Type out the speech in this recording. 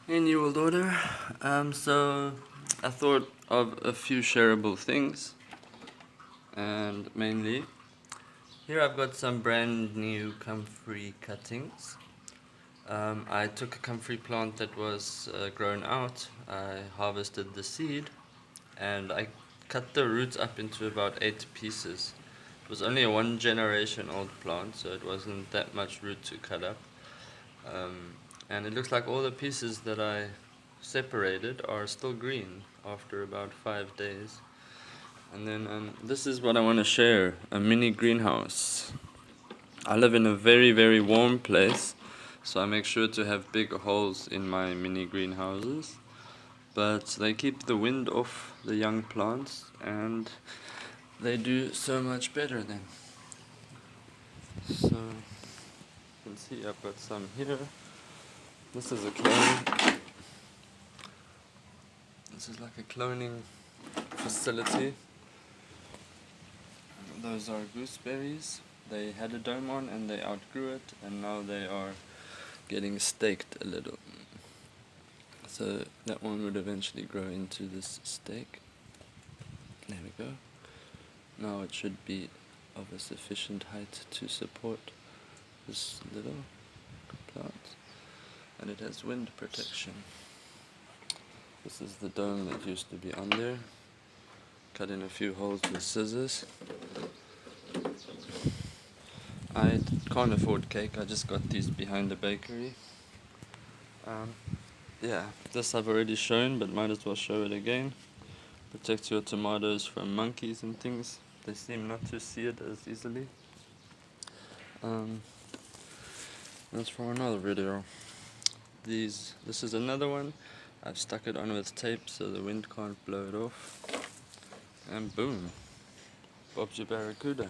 Hey, New World Order. So I thought of a few shareable things, and mainly here I've got some brand new comfrey cuttings. I took a comfrey plant that was grown out. I harvested the seed, and I cut the roots up into about 8 pieces. It was only a 1 generation old plant, so it wasn't that much root to cut up. And it looks like all the pieces that I separated are still green after about 5 days. And then this is what I want to share, a mini greenhouse. I live in a very, very warm place, so I make sure to have big holes in my mini greenhouses. But they keep the wind off the young plants, and they do so much better then. So you can see I've got some here. This is a clone. This is like a cloning facility. Those are gooseberries. They had a dome on and they outgrew it, and now they are getting staked a little. So that one would eventually grow into this stake. There we go. Now it should be of a sufficient height to support this little plant, and it has wind protection. This is the dome that used to be on there. Cut in a few holes with scissors. I can't afford cake, I just got these behind the bakery. Yeah, this I've already shown, but might as well show it again. Protects your tomatoes from monkeys and things. They seem not to see it as easily. That's for another video. This is another one. I've stuck it on with tape so the wind can't blow it off. And boom, Bob's your barracuda.